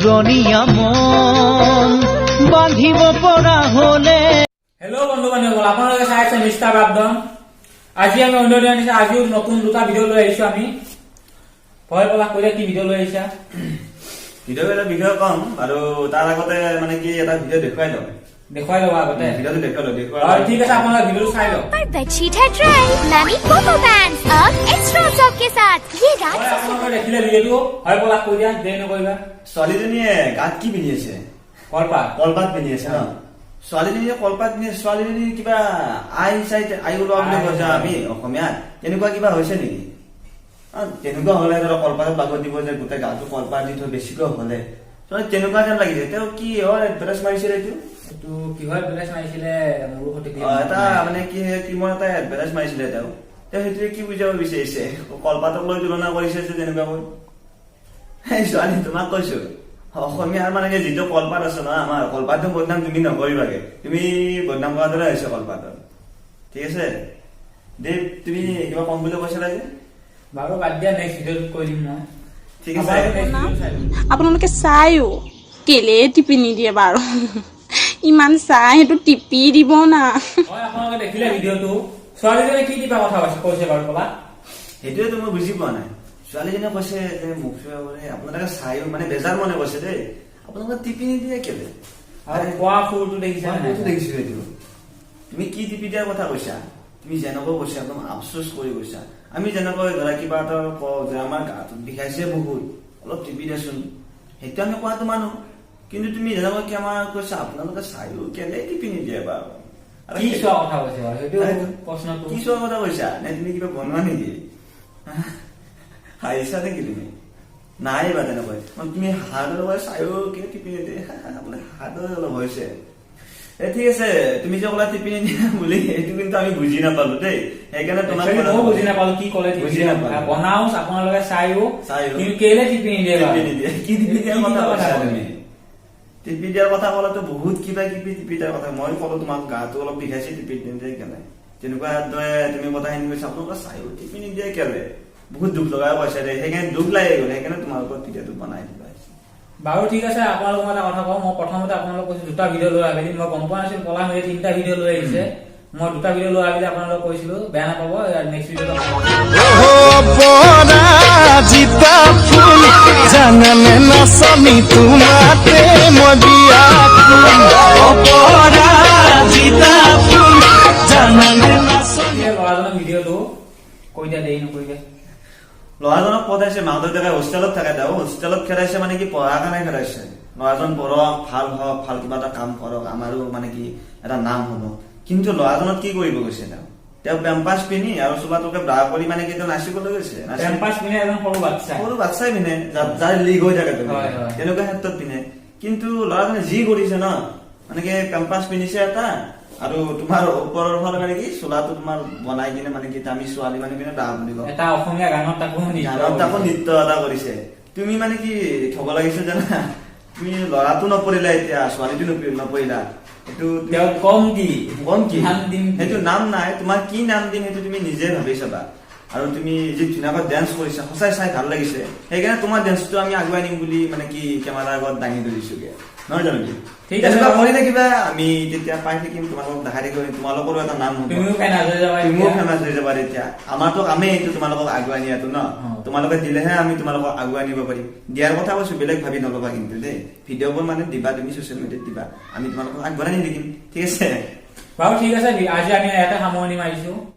পুৰণীয়া মন বান্ধিব পৰা হলে। হেল্ল' বন্ধু বান্ধৱীসকল, আপোনালোকে চাই আছে মিষ্টাৰ বাগদন। আজি আমি অন্য দিন আনিছে, আজিও নতুন দুটা ভিডিঅ' লৈ আহিছো আমি। ভয় পলাশ কৰিলে কি ভিডিঅ' লৈ আহিছা? ভিডিঅ' কম আৰু তাৰ আগতে মানে কি এটা ভিডিঅ' দেখুৱাই লওঁ। দেখুৱাই ল'ব আগতে ভিডিঅ'টো দেখুৱাই ঠিক আছে, আপোনালোকে ভিডিঅ'টো চাই লওক। पर बेडशीट है ट्राई मैमी कोको पैंट्स अब एक्स्ट्रा सॉफ्ट के साथ ये रात হয়, আপোনালোকে দেখিলে ভিডিঅ'টো। ভয় পলাশ কৈ দিয়া, দেৰি নকৰিবা। ছোৱালীজনীয়ে গাত কি পিন্ধি আছে? কলপাত কলপাত পিন্ধি আছে ন? ছোৱালীজনীয়ে কলপাত পিন্ধি ছোৱালীজনী কিবা আই ওলোৱা বুলি কৈছে আমি অসমীয়াত, তেনেকুৱা কিবা হৈছে নেকি? তেনেকুৱা হলে ধৰক কলপাতত বাগত দিব যে গোটেই গাটো কলপাত দি থৈ বেছিকৈ হলে তেনেকুৱা যেন লাগিছে। তেওঁ কি হয় এডভাৰটাইজ মাৰিছিলে এইটো কিহৰ এডভাৰটাইজ মাৰিছিলে? মোৰো সঠিক এটা মানে কি কিমৰ এটা এডভাৰটাইজ মাৰিছিলে তেওঁ সেইটোৱে কি বুজাব বিচাৰিছে? কলপাতক লৈ তুলনা কৰিছে যে তেনেকুৱাকৈ। ছোৱালী তোমাক কৈছো, অসমীয়াৰ মানে যিটো কলপাত আছে ন, আমাৰ কলপাতটো বদনাম তুমি নকৰিবাগে। তুমি বদনাম কৰাৰ দৰে হৈছে কলপাতত। ঠিক আছে দেৱ, তুমি কিবা কম বুলি কৈছিলা যে? বাৰু বাদ দিয়া, নেক্সট ভিডিঅ'ত কৈ দিম মই। ঠিক আছে, আপোনালোকে চাইও কেলে টিপি নিদিয়ে বাৰু? ইমান চাই সেইটো টিপি দিব না। হয়, আপোনালোকে দেখিলে ভিডিঅ'টো। ছোৱালীজনীয়ে কি টিপা কথা কৈছে বাৰু পলাশ? সেইটোৱেতো মই বুজি পোৱা নাই। ছোৱালীজনীয়ে কৈছে যে মোক আপোনালোকে চাইও মানে বেজাৰ মনে কৈছে দেই, আপোনালোকে টিপি নিদিয়ে কেলে? আৰু কোৱা সুৰটো দেখিছা? দেখিছো এইটো। তুমি কি টিপি দিয়াৰ কথা কৈছা? তুমি যেনেকৈ কৈছা একদম আফচোচ কৰি কৈছা। আমি যেনেকৈ ধৰা কিবা এটা কওঁ যে আমাৰ গাটো বিষাইছে বহুত, অলপ টিপি দিয়াচোন, সেইটো আমি কোৱাটো মানো। কিন্তু তুমি যেনেকৈ কি আমাৰ কৈছা আপোনালোকে চাইও কেলে টিপি নিদিয়ে বাৰু? কি চোৱা কথা কৈছে বাৰু? সেইটো প্ৰশ্নটো কি চোৱা কথা কৈছা? নে তুমি কিবা বনোৱা নেকি? হাঁহিছা নেকি তুমি? নাই বা তেনেকৈ তুমি হাৰ্ডৰ চাইও কিয় টিপি নিদিয়ে? হাৰ্ডৰ অলপ হৈছে। ঠিক আছে, তুমি যে ক'লা টিপি নিদিয়া বুলি, এইটো কিন্তু আমি বুজি নাপালো দেই। সেইকাৰণে তোমাক বুজি নাপালো কি ক'লে। বুজি নাপালো। বনাও আপোনালোকে চাইও কিন্তু কেলে টিপি নিদিয়ে? কি টিপি দিয়াৰ কথা কৈছা তুমি? টিপি দিয়াৰ কথা ক'লেতো বহুত কিবা কিবি টিপি দিয়াৰ কথা। মই ক'লো তোমাক গাটো অলপ বিষাইছে টিপি নিদিয়ে কেলে? তেনেকুৱা দৰে তুমি কথাখিনি কৈছা, আপোনালোকে চাইও টিপি নিদিয়ে কেলে? বহুত দুখ লগাই কৈছে দেই। সেইকাৰণে দুখ লাগি গ'ল, সেইকাৰণে তোমালোকৰ ভিডিঅ'টো বনাই দিবা। বাৰু ঠিক আছে, আপোনালোকক এটা কথা কওঁ। মই প্ৰথমতে আপোনালোকক কৈছো দুটা ভিডিঅ' লৈ আহিম। মই গম পোৱা নাছিলো পলাশ মেলি তিনিটা ভিডিঅ' লৈ আহিছে। মই দুটা ভিডিঅ' লৈ আহিলে আপোনালোকক কৈছিলো, বেয়া নাপাব। নেক্সট ভিডিঅ'ত জানানে নাচনি তোমাতে মই বিয়া ল'ৰাজনৰ ভিডিঅ'টো কৈ দিয়া, দেৰি নকৰিলে। ল'ৰাজনক পঠাইছে, মাক দেউতাকে হোষ্টেলত থাকে। তেওঁ হোষ্টেলত খেলাইছে মানে কি পঢ়াৰ কাৰণে খেলাইছে। ল'ৰাজন পঢ়ক, ভাল হওক, ভাল কিবা এটা কাম কৰক, আমাৰো মানে কি এটা নাম হব। কিন্তু ল'ৰাজনত কি কৰিব গৈছে? তেওঁ পেম্পাছ পিন্ধি আৰু চোলাটোকে ব্ৰা কৰি মানে কি তেওঁ নাচিবলৈ গৈছে। পেম্পাছ পিন্ধে এজন সৰু বাচ্ছাই পিন্ধে, যাৰ লিক হৈ থাকে তেনেকুৱা ক্ষেত্ৰত পিন্ধে। কিন্তু ল'ৰাজনে যি কৰিছে ন, মানে কি পেম্পাছ পিন্ধিছে এটা, আৰু তোমাৰ ওপৰৰ ফালে মানে কি চোলাটো তোমাৰ বনাই কিনে মানে কি আমি ছোৱালী মানে কিনে ব্ৰা বুলি কওঁ। এটা অসমীয়া গানত তাকো নৃত্য এটা কৰিছে। তুমি মানে কি থব লাগিছে জানা? তুমি ল'ৰাটো নপৰিলা, এতিয়া ছোৱালীটো নপৰিলা। কম কি সেইটো নাম নাই। তোমাৰ কি নাম দিম সেইটো তুমি নিজে ভাবি চাবা। আৰু তুমি যি ধুনীয়াকৈ ডেন্স কৰিছা, সঁচাই চাই ভাল লাগিছে। সেইকাৰণে তোমাৰ ডেন্সটো আমি আগুৱাই নিম বুলি মানে কি কেমেৰাৰ আগত দাঙি ধৰিছোগে, নহয় জানো? ঠিক আছে, কৰি থাকিবা, আমি তেতিয়া পাই থাকিম, তোমালোকক দেখাই থাকিম, তোমালোকৰো এটা নাম হ'ব, তুমিও ফেমাছ হৈ যাবা। তেতিয়া আমাৰতো কামেই এইটো তোমালোকক আগুৱাই নিয়াটো ন। তোমালোকে দিলেহে আমি তোমালোকক আগুৱাই নিব পাৰিম। দিয়াৰ কথা কৈছো, বেলেগ ভাবি নলবা কিন্তু দেই। ভিডিঅ'বোৰ মানে দিবা, তুমি ছচিয়েল মিডিয়াত দিবা, আমি তোমালোকক আগবঢ়াই নি থাকিম। ঠিক আছে বাৰু? ঠিক আছে, আজি আমি ইয়াতে সামৰণি মাৰিছো।